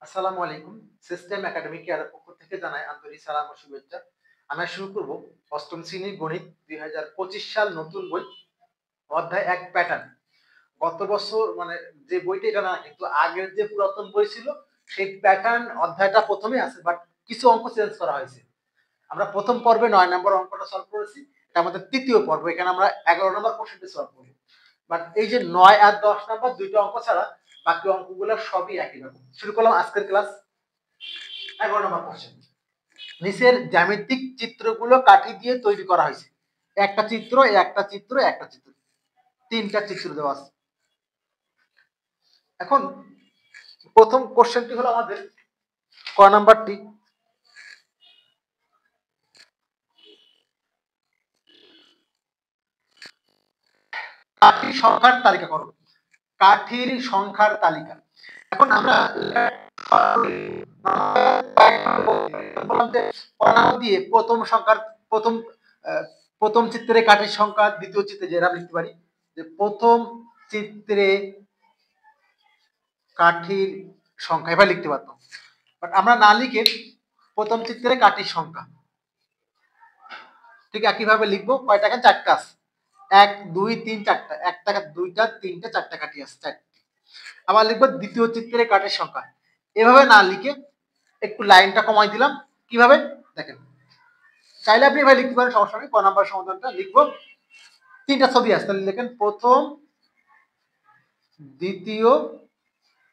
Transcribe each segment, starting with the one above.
আসসালামু আলাইকুম। System academy কেয়ারের পক্ষ থেকে জানাই আন্তরিক সালাম ও শুভেচ্ছা। আমরা শুরু করব ৮ম শ্রেণীর গণিত ২০২৫ সাল নতুন বই অধ্যায় ১ প্যাটার্ন। গত বছর মানে যে বইটা এটা না কিন্তু আগের যে পুরাতন বই ছিল সেই প্যাটার্ন অধ্যায়টা ১ম এ আছে বাট কিছু অঙ্ক চেঞ্জ করা হয়েছে। আমরা ১ম পর্বে ৯ নম্বর অঙ্কটা সলভ করেছি। এটা আমাদের ৩য় পর্ব। এখানে আমরা ১১ নম্বর কোশ্চেনটি সলভ করব। বাট এই যে ৯ আর ১০ নাম্বার ২ টা অঙ্ক ছাড়া বাকি অঙ্কগুলো সবই একই রকম। শুরু করলাম আজকের ক্লাস। ১১ নম্বর কোশ্চেন। নিচের জ্যামিতিক চিত্রগুলো কাঠি দিয়ে তৈরি করা হয়েছে। একটা চিত্র, একটা চিত্র, একটা চিত্র। ৩টা চিত্র দেওয়া আছে। এখন প্রথম কোশ্চেনটি হলো আমাদের ক নাম্বারটি। কাঠির সংখ্যার তালিকা করো। কাঠির সংখ্যার তালিকা। এখন আমরা বললাম যে দিয়ে প্রথম সংখ্যার প্রথম প্রথম চিত্রে কাঠির সংখ্যা, দ্বিতীয় চিত্রে যেরকম লিখতে পারি যে প্রথম চিত্রে কাঠির সংখ্যা এবার লিখতে পারতাম, বাট আমরা না লিখে প্রথম চিত্রে কাঠির সংখ্যা ঠিক একইভাবে লিখবো। কয়টা? 4টা আছে। 1 2 3 4টা, একটা, দুইটা, তিনটা, চারটা কাঠি আছে, 4টি। আবার লিখবো দ্বিতীয় চিত্রে কাঠের সংখ্যা। এভাবে না লিখে একটু লাইনটা কমাই দিলাম। কিভাবে দেখেন, চাইলে আপনি এভাবে লিখতে পারেন, সমস্যা নেই। ক নাম্বার সমাধানটা লিখবো, 3টা ছবি আছে, তাহলে লিখেন প্রথম, দ্বিতীয়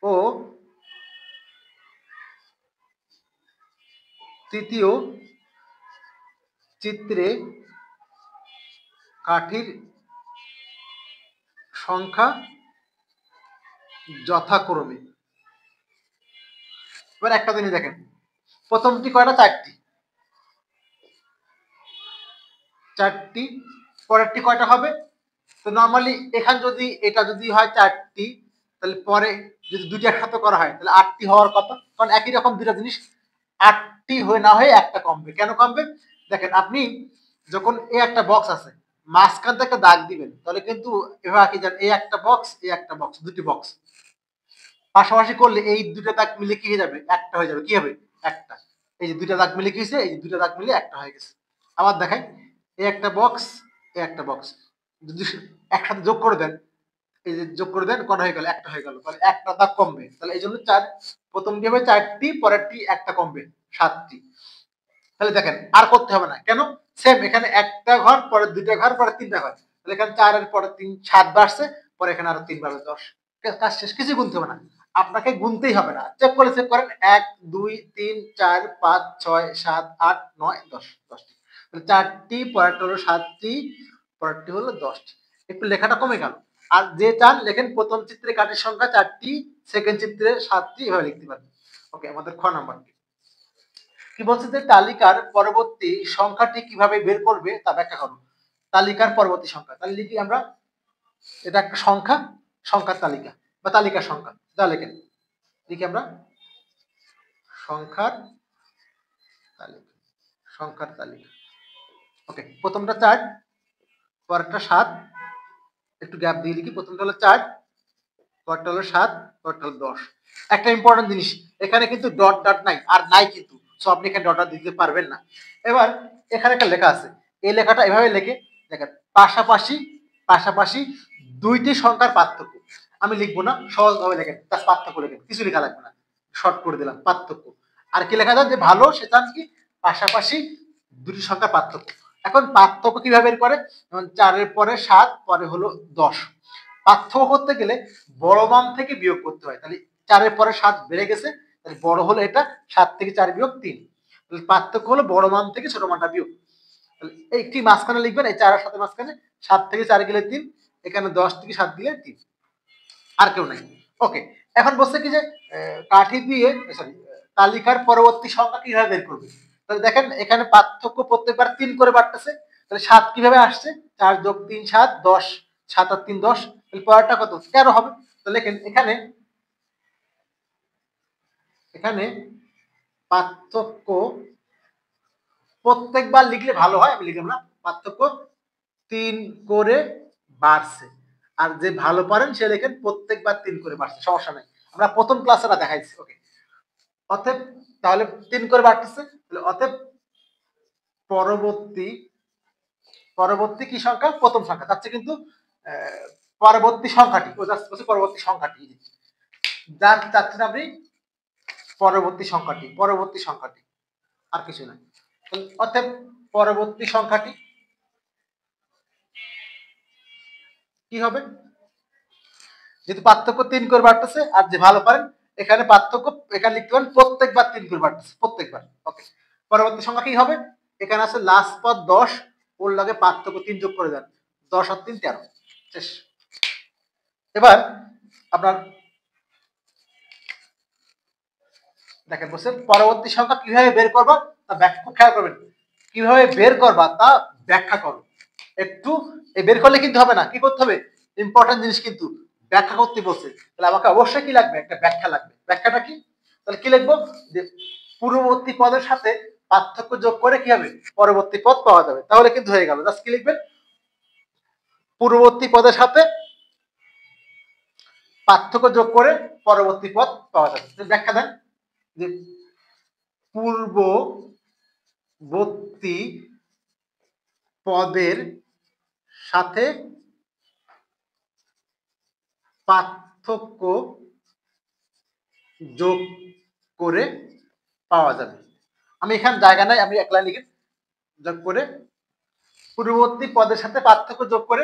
ও তৃতীয় চিত্রে কাঠির সংখ্যা যথাক্রমে। এবার একটা জিনিস দেখেন, প্রথমটি কয়টা? 4টি, 4টি। পরেরটি কয়টা হবে? তো নরমালি এখানে যদি এটা যদি হয় 4টি, তাহলে পরে যদি দুইটা একসাথে করা হয় তাহলে 8টি হওয়ার কথা, কারণ একই রকম দুইটা জিনিস। 8টি হয়ে না হয়ে একটা কমবে। কেন কমবে? দেখেন, আপনি যখন এই একটা বক্স আছে, মাঝখান থেকে একটা দাগ দিবেন, তাহলে কিন্তু এভাবে কি জানেন, এই একটা বক্স, এই একটা বক্স, দুটি বক্স পাশাপাশি করলে এই দুটো দাগ মিলে কি হয়ে যাবে? একটা হয়ে যাবে। কি হবে? একটা। এই যে দুইটা দাগ মিলে কি হয়েছে? এই যে দুইটা দাগ মিলে একটা হয়ে গেছে। আবার দেখাই, এই একটা বক্স, এই একটা বক্স যদি একসাথে যোগ করে দেন, এই যে যোগ করে দেন, কটা হয়ে গেল? একটা হয়ে গেল। তাহলে একটা দাগ কমবে। তাহলে এই জন্য প্রথমটি হবে 4টি, পরেরটি একটা কমবে, 7টি। তাহলে দেখেন আর করতে হবে না। কেন? সেম এখানে একটা ঘর, পরে দুইটা ঘর, পরে তিনটা ঘর। তাহলে এখানে 4 এর পরে 3 7 বাড়ছে, পরে এখানে আরো 3 বাড়বে 10। কাজ শেষ। কিছু গুনতে হবে না, আপনাকে গুনতেই হবে না। চেক করে চেক করেন, 1 2 3 4 5 6 7 8 9 10, 10টি। তাহলে 4টি, পরেরটা হলো 7টি, পরেরটি হলো 10টি। একটু লেখাটা কমে গেল। আর যে চান লেখেন প্রথম চিত্রে কাঠের সংখ্যা 4টি, সেকেন্ড চিত্রে 7টি, এভাবে লিখতে পারেন। ওকে, আমাদের খ নাম্বারটি কি বলছে যে তালিকার পরবর্তী সংখ্যাটি কিভাবে বের করবে তা ব্যাখ্যা করো। তালিকার পরবর্তী সংখ্যা, তাহলে লিখি আমরা এটা একটা সংখ্যা, সংখ্যার তালিকা বা তালিকার সংখ্যা, যা লেখেন লিখি আমরা সংখ্যার তালিকা, সংখ্যার তালিকা। ওকে, প্রথমটা 4, পরেরটা 7, একটু গ্যাপ দিয়ে লিখি। প্রথমটা হলো 4, পরেরটা হলো 7, পরেরটা হলো 10। একটা ইম্পর্টেন্ট জিনিস, এখানে কিন্তু ডট ডট নাই, আর নাই কিন্তু, সো আপনি এখানে ডট ডট দিতে পারবেন না। এবার এখানে একটা লেখা আছে, এই লেখাটা এভাবে লেখে দেখেন, পাশাপাশি, পাশাপাশি দুইটি সংখ্যার পার্থক্য। আমি লিখবো না, সহজভাবে লেখেন, তার পার্থক্য লেখেন, কিছু লেখা লাগবে না, শর্ট করে দিলাম পার্থক্য। আর কি লেখা যায় যে ভালো, সেটা কি? পাশাপাশি দুটি সংখ্যার পার্থক্য। এখন পার্থক্য কিভাবে বের করে? যেমন 4 পরে 7, পরে হলো 10। পার্থক্য করতে গেলে বড় মান থেকে বিয়োগ করতে হয়। তাহলে 4 পরে 7 বেড়ে গেছে, তাহলে বড় হলো এটা, 7 থেকে 4 বিয়োগ 3। তাহলে পার্থক্য হলো বড় মান থেকে ছোট মানটা বিয়োগ। তাহলে একটি মাঝখানে লিখবেন, এই 4 আর 7 মাঝখানে 7 থেকে 4 গেলে 3, এখানে 10 থেকে 7 দিলে 3, আর কেউ নাই। ওকে, এখন বলছে কি যে কাঠি দিয়ে সরি তালিকার পরবর্তী সংখ্যা কিভাবে বের করবে। তাহলে দেখেন এখানে পার্থক্য প্রত্যেকবার 3 করে বাড়তেছে। তাহলে 7 কিভাবে আসছে? 4 যোগ 3 7, 10, 7 আর 3 10। তাহলে পরেরটা কত? 13 হবে। তাহলে দেখেন এখানে, এখানে পার্থক্য প্রত্যেকবার লিখলে ভালো হয়, আমি লিখলাম না। পার্থক্য 3 করে বাড়ছে। আর যে ভালো পারেন সে লেখেন প্রত্যেকবার 3 করে বাড়ছে, সমস্যা নাই। আমরা প্রথম ক্লাসে না দেখাইছি। ওকে, অতএব তাহলে 3 করে বাড়তেছে, তাহলে অতএব পরবর্তী পরবর্তী কি সংখ্যা? প্রথম সংখ্যা। তার চেয়ে কিন্তু পরবর্তী সংখ্যাটি, ও জাস্ট বলছে পরবর্তী সংখ্যাটি, যার চাচ্ছেন আপনি পরবর্তী সংখ্যাটি, পরবর্তী সংখ্যাটি, আর কিছু না। অতএব পরবর্তী সংখ্যাটি কি হবে? যেহেতু পার্থক্য 3 করে বাড়তেছে, আর যে ভালো পারেন এখানে পার্থক্য এখানে লিখতে পারেন প্রত্যেকবার 3 করে বাড়তেছে, প্রত্যেকবার। ওকে, পরবর্তী সংখ্যা কি হবে? এখানে আছে লাস্ট পদ 10, ওর লাগে পার্থক্য 3 যোগ করে দেন, 10 আর 3 13, শেষ। এবার আপনার দেখেন বলছে পরবর্তী সংখ্যা কিভাবে বের করবা তা ব্যাখ্যা, খেয়াল করবেন কিভাবে বের করবা তা ব্যাখ্যা করো। একটু বের করলে কিন্তু হবে না, কি করতে হবে? ইম্পর্টেন্ট জিনিস কিন্তু ব্যাখ্যা করতে বলছে, তাহলে আমাকে অবশ্যই কি লাগবে? একটা ব্যাখ্যা লাগবে। ব্যাখ্যাটা কি? তাহলে কি লিখবো? যে পূর্ববর্তী পদের সাথে পার্থক্য যোগ করে কি হবে? পরবর্তী পদ পাওয়া যাবে। তাহলে কিন্তু হয়ে গেল। জাস্ট কি লিখবেন? পূর্ববর্তী পদের সাথে পার্থক্য যোগ করে পরবর্তী পদ পাওয়া যাবে। ব্যাখ্যা দেন যে পূর্ববর্তী পদের সাথে পার্থক্য যোগ করে পাওয়া যাবে। আমি এখানে জায়গা নাই, আমি একলা লিখে যোগ করে পূর্ববর্তী পদের সাথে পার্থক্য যোগ করে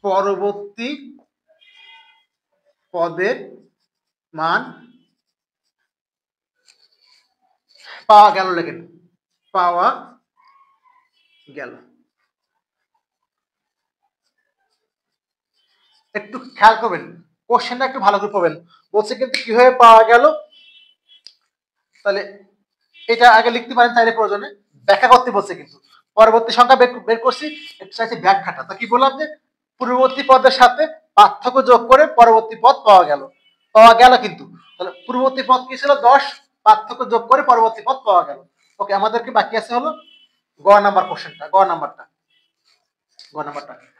পরবর্তী পদের মান পাওয়া গেল, লেখেন পাওয়া গেল। একটু খেয়াল করবেন, কোশ্চেনটা একটু ভালো করে পড়বেন। বলছে কিন্তু কিভাবে পাওয়া গেল, তাহলে এটা আগে লিখতে পারেন চাইলে, প্রয়োজনে ব্যাখ্যা করতে বলছে। কিন্তু পরবর্তী সংখ্যা বের করছি, একটু চাইছে ব্যাখ্যাটা। তো কি বললাম? যে পূর্ববর্তী পদের সাথে পার্থক্য যোগ করে পরবর্তী পদ পাওয়া গেল, পাওয়া গেল। কিন্তু তাহলে পূর্ববর্তী পদ কি ছিল? 10, পার্থক্য যোগ করে পরবর্তী পদ পাওয়া গেল। ওকে, আমাদেরকে বাকি আছে হলো গ নাম্বার কোশ্চেনটা, গ নাম্বারটা।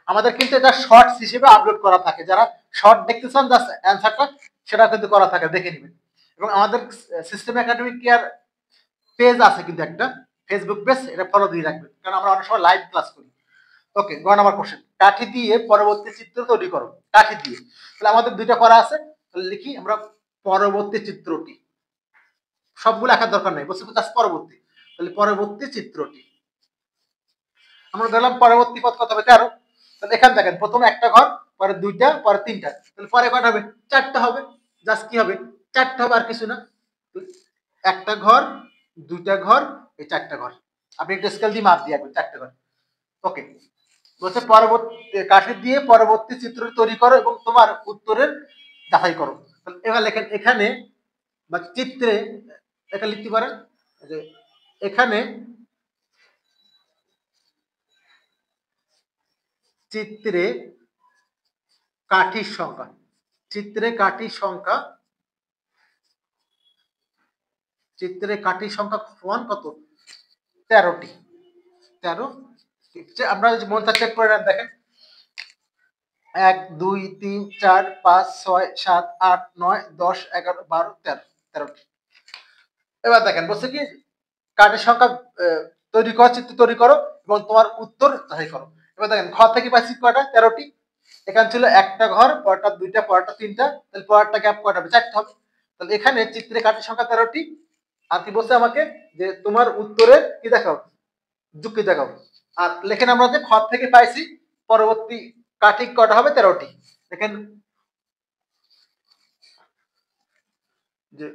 আমাদের কিন্তু এটা শর্টস হিসেবে আপলোড করা থাকে, যারা শর্ট দেখতে চান জাস্ট অ্যান্সারটা সেটা কিন্তু করা থাকে, দেখে নেবেন। এবং আমাদের সিস্টেম একাডেমিক কেয়ার পেজ আছে কিন্তু একটা ফেসবুক পেজ, এটা ফলো দিয়ে রাখবেন, কারণ আমরা অনেক সময় লাইভ ক্লাস করি। ওকে, গ নাম্বার কোশ্চেন, কাঠি দিয়ে পরবর্তী চিত্র তৈরি করো। কাঠি দিয়ে, তাহলে আমাদের দুইটা করা আছে, তাহলে লিখি আমরা পরবর্তী চিত্রটি। সবগুলো লেখার দরকার নেই, বলছি জাস্ট পরবর্তী। তাহলে পরবর্তী চিত্রটি আমরা ধরলাম পরবর্তী পদ কত হবে? 13। তাহলে এখানে দেখেন প্রথমে একটা ঘর, পরে দুইটা, পরে তিনটা, তাহলে পরে কয়টা হবে? 4টা হবে। জাস্ট কি হবে? 4টা হবে, আর কিছু না। একটা ঘর, দুইটা ঘর, এই 4টা ঘর। আপনি একটা স্কেল দিয়ে মাপ দিয়ে রাখবেন 4টা ঘর। ওকে, বলছে পরবর্তী কাঠি দিয়ে পরবর্তী চিত্র তৈরি করো এবং তোমার উত্তরের যাচাই করো। এবার লেখেন এখানে বা চিত্রে, এটা লিখতে পারেন যে এখানে চিত্রে কাঠির সংখ্যা, চিত্রে কাঠির সংখ্যা, চিত্রে কাঠির সংখ্যা সমান কত? 13টি। 13। আপনারা যদি মনটা চেক করে নেন, দেখেন 1 2 3 4 5 6 7 8 9 10 11 12 13, 13টি। এবার দেখেন বলছে কি কাঠের সংখ্যা তৈরি করো, চিত্র তৈরি করো এবং তোমার উত্তর যাচাই করো। এবার দেখেন ঘর থেকে পাইছি কয়টা? 13টি। এখানে ছিল একটা ঘর, পরটা দুইটা, পরটা তিনটা, তাহলে পরটা গ্যাপ কয়টা হবে? 4টা হবে। তাহলে এখানে চিত্রে কাঠের সংখ্যা 13টি। আর কি বলছে আমাকে? যে তোমার উত্তরের কি দেখাও? যুক্তি দেখাও। আর লেখেন আমরা যে ঘর থেকে পাইছি পরবর্তী কাঠি কয়টা হবে? 13টি। দেখেন যে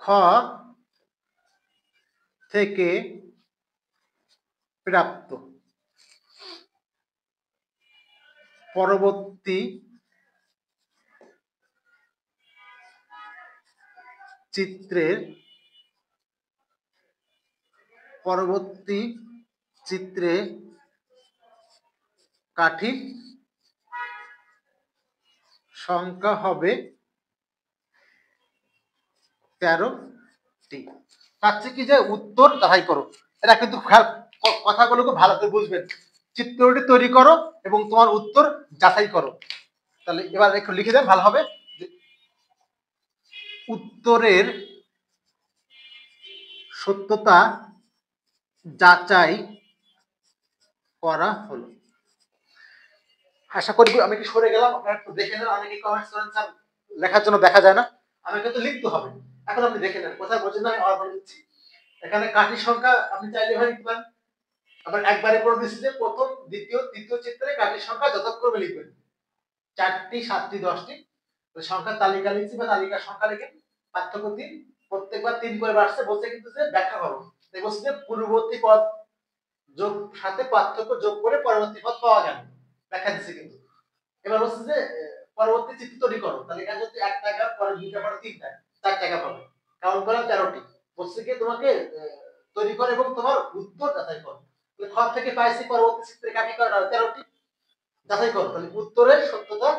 খ থেকে প্রাপ্ত পরবর্তী চিত্রের পরবর্তী চিত্রে কাঠির সংখ্যা হবে 13টি। তার কি যে উত্তর যাচাই করো। এটা কিন্তু কথাগুলোকে ভালো করে বুঝবেন। চিত্রটি তৈরি করো এবং তোমার উত্তর যাচাই করো। তাহলে এবার একটু লিখে দেন, ভালো হবে। উত্তরের সত্যতা যাচাই করা হলো। আশা করি আমি কি সরে গেলাম, আপনারা একটু দেখে নেন। অনেকে কমেন্টস করেন স্যার লেখার জন্য দেখা যায় না, আমাকে তো লিখতে হবে। এখন আপনি দেখে নেন, কোথায় বোঝেন না আমি আবার বলে দিচ্ছি। এখানে কাঠির সংখ্যা আপনি চাইলে ভাই লিখতে পারেন, আবার একবারে করে দিচ্ছি যে প্রথম দ্বিতীয় তৃতীয় চিত্রে কাঠির সংখ্যা যথাক্রমে লিখবেন, 4টি 7টি 10টি সংখ্যার তালিকা লিখছি বা তালিকার সংখ্যা লিখে পার্থক্য 3, প্রত্যেকবার 3 করে বাড়ছে, বলছে কিন্তু যে ব্যাখ্যা করো, তাই বলছে যে পূর্ববর্তী পদ যোগ সাথে পার্থক্য যোগ করে পরবর্তী পদ পাওয়া গেল, ব্যাখ্যা দিচ্ছে কিন্তু। এবার হচ্ছে যে পরবর্তী চিত্র তৈরি করো, তাহলে এখানে যদি 1 টাকা পরে 2 টাকা পরে 3 টাকা 4 টাকা পাবে, কাউন্ট করলাম 13টি, বলছে কি তোমাকে তৈরি করো এবং তোমার উত্তর যাচাই করো। তাহলে খ থেকে পাইছি পরবর্তী চিত্রে কাটি করা 13টি, যাচাই করো, তাহলে উত্তরের সত্যতা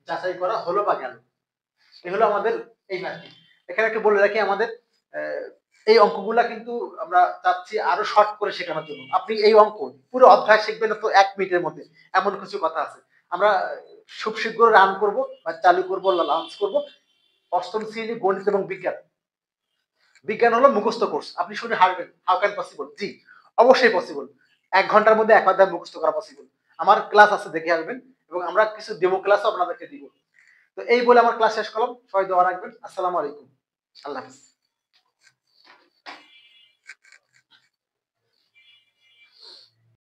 যাচাই করা হলো বা গেল। এই হলো আমাদের এই ম্যাথটি। এখানে একটু বলে রাখি, আমাদের এই অঙ্কগুলা কিন্তু আমরা চাচ্ছি আরো শর্ট করে শেখানোর জন্য। আপনি এই অঙ্ক পুরো অধ্যায় শিখবেন তো 1 মিনিটের মধ্যে, এমন কিছু কথা আছে। আমরা খুব শীঘ্র রান করব বা চালু করব, লঞ্চ করব অষ্টম শ্রেণী গণিত এবং বিজ্ঞান। বিজ্ঞান হলো মুখস্থ কোর্স। আপনি শুনে হারবেন, হাউ ক্যান পসিবল? জি, অবশ্যই পসিবল। 1 ঘন্টার মধ্যে 1 অধ্যায় মুখস্থ করা পসিবল। আমার ক্লাস আছে, দেখে আসবেন, এবং আমরা কিছু ডেমো ক্লাসও আপনাদেরকে দিব। তো এই বলে আমার ক্লাস শেষ করলাম। সবাই দোয়া রাখবেন। আসসালামু আলাইকুম, আল্লাহ হাফেজ।